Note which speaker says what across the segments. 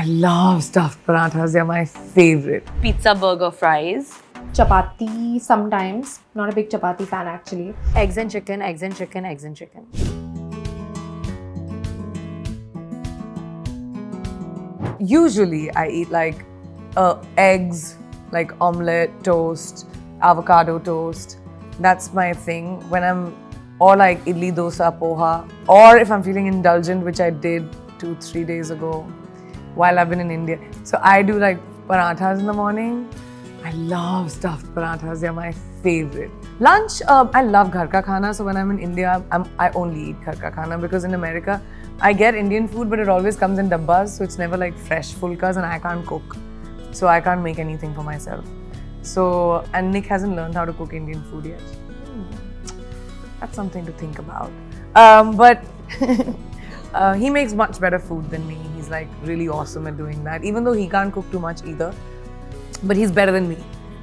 Speaker 1: I love stuffed parathas. They're my favorite.
Speaker 2: Pizza, burger, fries.
Speaker 3: Chapati sometimes. Not a big chapati fan actually.
Speaker 2: Eggs and chicken, eggs and chicken, eggs and chicken.
Speaker 1: Usually I eat like eggs, like omelette, toast, avocado toast. That's my thing. Or like idli, dosa, poha. Or if I'm feeling indulgent, which I did 2-3 days ago while I've been in India. So I do like parathas in the morning. I love stuffed parathas. They're my favorite. Lunch, I love ghar ka khana. So when I'm in India, I only eat ghar ka khana because in America, I get Indian food, but it always comes in dabbas. So it's never like fresh fulkas and I can't cook. So I can't make anything for myself. So, and Nick hasn't learned how to cook Indian food yet. That's something to think about. But he makes much better food than me. He's like really awesome at doing that, even though he can't cook too much either. But he's better than me.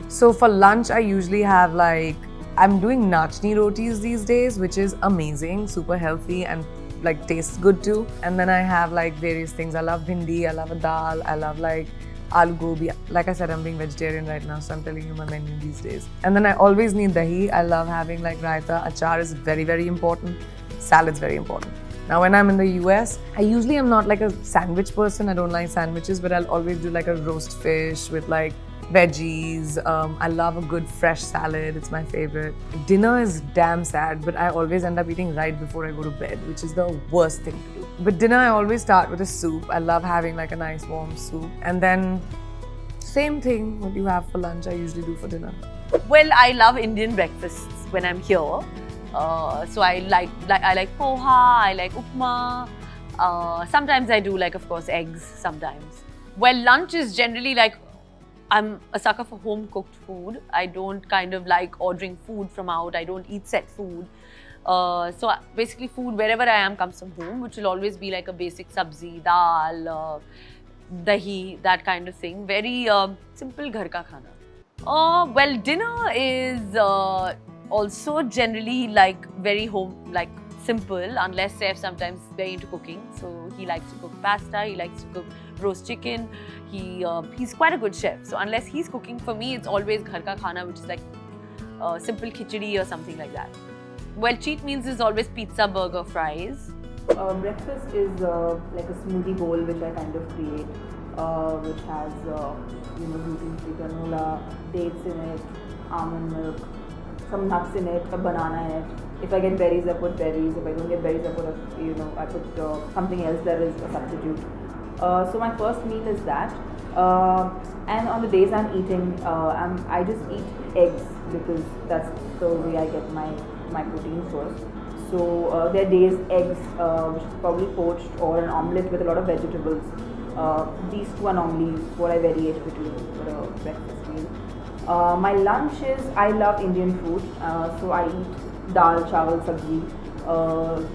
Speaker 1: So for lunch, I usually have like, I'm doing nachni rotis these days, which is amazing, super healthy and like tastes good too. And then I have like various things. I love bhindi, I love a dal, I love like aloo gobi. Like I said, I'm being vegetarian right now, so I'm telling you my menu these days. And then I always need dahi. I love having like raita. Achar is very, very important. Salad's very important. Now, when I'm in the US, I usually am not like a sandwich person. I don't like sandwiches, but I'll always do like a roast fish with like veggies. I love a good fresh salad. It's my favorite. Dinner is damn sad, but I always end up eating right before I go to bed, which is the worst thing to do. But dinner, I always start with a soup. I love having like a nice warm soup. And then same thing, what you have for lunch, I usually do for dinner.
Speaker 2: Well, I love Indian breakfasts when I'm here. So I like poha, I like upma. Sometimes I do like, of course, eggs sometimes. Well, lunch is generally like, I'm a sucker for home-cooked food. I don't kind of like ordering food from out. I don't eat set food. So basically food, wherever I am, comes from home, which will always be like a basic sabzi, dal, dahi, that kind of thing. Very simple ghar ka khana. Well, dinner is also generally like very like simple, unless Saif sometimes very into cooking. So he likes to cook pasta, he likes to cook roast chicken. He's quite a good chef. So unless he's cooking for me, it's always ghar ka khana, which is like simple khichdi or something like that. Well, cheat meals is always pizza, burger, fries.
Speaker 4: Breakfast is like a smoothie bowl which I kind of create, which has gluten-free granola, dates in it, almond milk, some nuts in it, a banana in it. If I get berries, I put berries. If I don't get berries, I put I put something else that is a substitute. So my first meal is that, and on the days I'm eating, I just eat eggs because that's the way I get my protein source. So there are days eggs, which is probably poached, or an omelette with a lot of vegetables. These two are normally what I variate between for a breakfast meal. My lunch is, I love Indian food, so I eat dal, chawal, sabzi,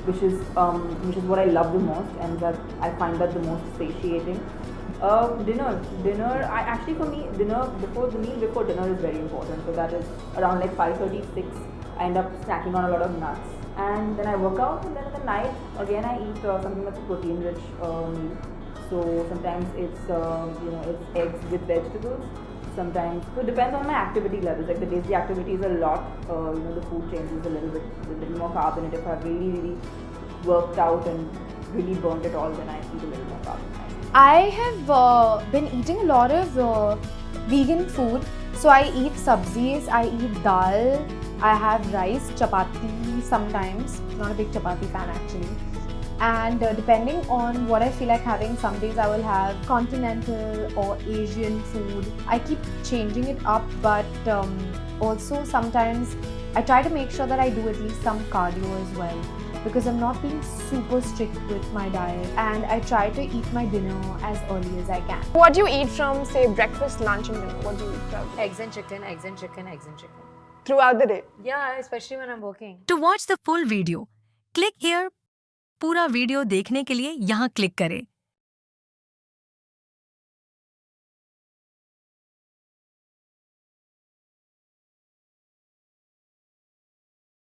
Speaker 4: which is what I love the most, and that I find that the most satiating. Dinner. For me, the meal before dinner is very important. So that is around like 5:36. I end up snacking on a lot of nuts, and then I work out, and then in the night again I eat something that's protein-rich meal. So sometimes it's eggs with vegetables. Sometimes, so it depends on my activity levels. Like the days the activity is a lot, the food changes a little bit, a little more carb in it. If I've really worked out and really burnt it all, then I eat a little more carb.
Speaker 3: I have been eating a lot of vegan food. So I eat sabzis, I eat dal, I have rice, chapati sometimes. Not a big chapati fan actually. And depending on what I feel like having, some days I will have continental or Asian food. I keep changing it up, but also sometimes I try to make sure that I do at least some cardio as well, because I'm not being super strict with my diet, and I try to eat my dinner as early as I can.
Speaker 5: What do you eat from, say, breakfast, lunch and dinner? What do you eat from?
Speaker 2: Eggs and chicken, eggs and chicken, eggs and chicken.
Speaker 5: Throughout the day?
Speaker 2: Yeah, especially when I'm working.
Speaker 6: To watch the full video, click here. पूरा video देखने के लिए यहाँ click करें।